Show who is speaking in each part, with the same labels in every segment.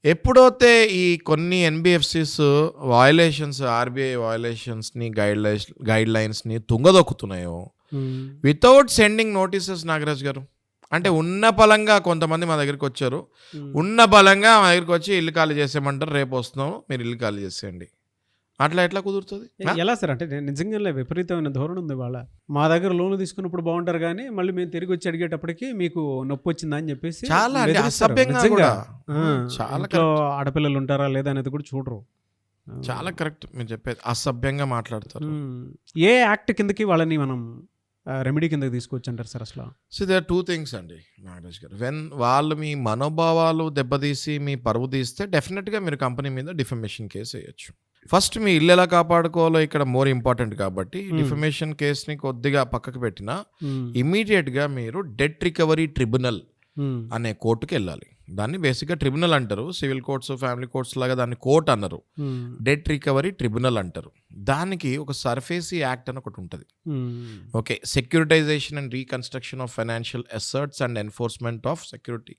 Speaker 1: ఎప్పుడైతే ఈ కొన్ని ఎన్బిఎఫ్సిస్ వయలేషన్స్, ఆర్బీఐ వయలేషన్స్ని గైడ్ లైన్స్ని తుంగదొక్కుతున్నాయో వితౌట్ సెండింగ్ నోటీసెస్, నాగరాజ్ గారు, అంటే ఉన్న బలంగా కొంతమంది మా దగ్గరికి వచ్చారు, ఉన్న బలంగా మా దగ్గరికి వచ్చి ఇల్లు ఖాళీ చేసేయమంటారు, రేపు వస్తున్నాము మీరు ఇల్లు ఖాళీ చేసేయండి. అట్లా ఎట్లా కుదురుతుంది?
Speaker 2: ఎలా సార్? అంటే నిజంగానే విపరీతమైన ధోరణి ఉంది వాళ్ళ. మా దగ్గర లోన్లు తీసుకున్నప్పుడు బాగుంటారు కానీ మళ్ళీ మేము తిరిగి వచ్చి అడిగేటప్పటికి మీకు నొప్పి వచ్చిందా అని చెప్పేసి
Speaker 1: చాలా అంటే
Speaker 2: బెదిరిస్తారు.
Speaker 1: అసభ్యంగా
Speaker 2: నిజంగా.
Speaker 1: కూడా. చాలా
Speaker 2: ఇంట్లో ఆడపిల్లలు ఉంటారా లేదా అనేది కూడా చూడరు.
Speaker 1: చాలా కరెక్ట్ మీరు చెప్పేది, అసభ్యంగా మాట్లాడతారు.
Speaker 2: ఏ యాక్ట్ కిందకి వాళ్ళని మనం రెమెడీ కిందకి తీసుకోవచ్చు అంటారు సార్ అసలు?
Speaker 1: సో దే ఆర్ 2 things అండి నాగరాజ్ గారు. వాళ్ళు మీ మనోభావాలు దెబ్బతీసి మీ పరువు తీస్తే డెఫినెట్గా మీరు కంపెనీ మీద డిఫమేషన్ కేసు వేయచ్చు. ఫస్ట్ మీ ఇల్లు ఎలా కాపాడుకోవాలో ఇక్కడ మోర్ ఇంపార్టెంట్ కాబట్టి డిఫమేషన్ కేసుని కొద్దిగా పక్కకు పెట్టినా ఇమీడియట్గా మీరు డెట్ రికవరీ ట్రిబ్యునల్ అనే కోర్టుకి వెళ్ళాలి. దాన్ని బేసిక్గా ట్రిబ్యునల్ అంటారు. సివిల్ కోర్ట్స్, ఫ్యామిలీ కోర్ట్స్ లాగా దాన్ని కోర్ట్ అన్నారు, డెట్ రికవరీ ట్రిబ్యునల్ అంటారు. దానికి ఒక సర్ఫేసీ యాక్ట్ అని ఒకటి ఉంటుంది. Okay, securitisation and reconstruction of financial assets and enforcement of security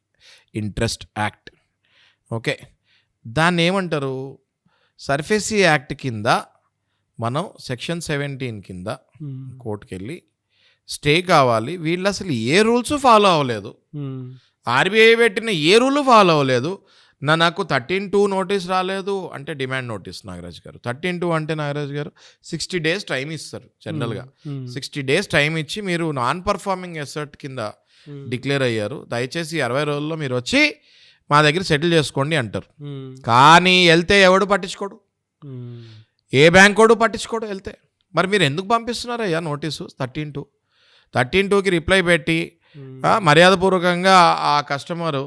Speaker 1: interest act. Okay, దాన్ని ఏమంటారు? సర్ఫేసీ యాక్ట్ కింద మనం సెక్షన్ 17 కింద కోర్టుకి వెళ్ళి స్టే కావాలి. వీళ్ళు అసలు ఏ రూల్స్ ఫాలో అవ్వలేదు, ఆర్బీఐ పెట్టిన ఏ రూల్ ఫాలో అవ్వలేదు. నాకు 13(2) నోటీస్ రాలేదు అంటే డిమాండ్ నోటీస్ నాగరాజ్ గారు. 13(2) అంటే నాగరాజ్ గారు 60 days టైం ఇస్తారు జనరల్గా. 60 days టైం ఇచ్చి మీరు నాన్ పర్ఫార్మింగ్ అసెట్ కింద డిక్లేర్ అయ్యారు, దయచేసి 20 రోజుల్లో మీరు వచ్చి మా దగ్గర సెటిల్ చేసుకోండి అంటారు. కానీ వెళ్తే ఎవడు పట్టించుకోడు, ఏ బ్యాంకోడు పట్టించుకోడు వెళ్తే. మరి మీరు ఎందుకు పంపిస్తున్నారయ్యా నోటీసు? 13(2)కి రిప్లై పెట్టి మర్యాదపూర్వకంగా ఆ కస్టమరు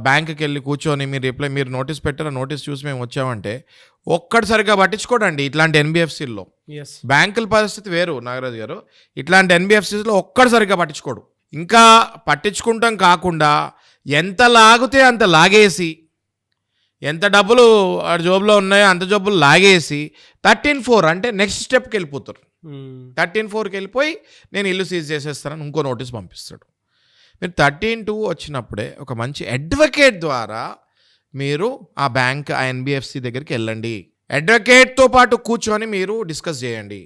Speaker 1: బ్యాంకుకి వెళ్ళి కూర్చొని మీరు నోటీస్ పెట్టారా, నోటీస్ చూసి మేము వచ్చామంటే ఒక్కడిసరిగా పట్టించుకోడండి. ఇట్లాంటి ఎన్బిఎఫ్సిల్లో బ్యాంకుల పరిస్థితి వేరు నాగరాజ్ గారు. ఇట్లాంటి ఎన్బిఎఫ్సిలో ఒక్కడిసరిగా పట్టించుకోడు. ఇంకా పట్టించుకుంటాం కాకుండా ఎంత లాగితే అంత లాగేసి, ఎంత డబ్బులు జోబులో ఉన్నాయో అంత జబ్బులు లాగేసి 13(4) అంటే నెక్స్ట్ స్టెప్కి వెళ్ళిపోతారు. 13(4)కి వెళ్ళిపోయి నేను ఇల్లు సీజ్ చేసేస్తానని ఇంకో నోటీస్ పంపిస్తాడు. మీరు 13(2) వచ్చినప్పుడే ఒక మంచి అడ్వకేట్ ద్వారా మీరు ఆ బ్యాంక్, ఆ ఎన్బిఎఫ్సి దగ్గరికి వెళ్ళండి. అడ్వకేట్తో పాటు కూర్చొని మీరు డిస్కస్ చేయండి.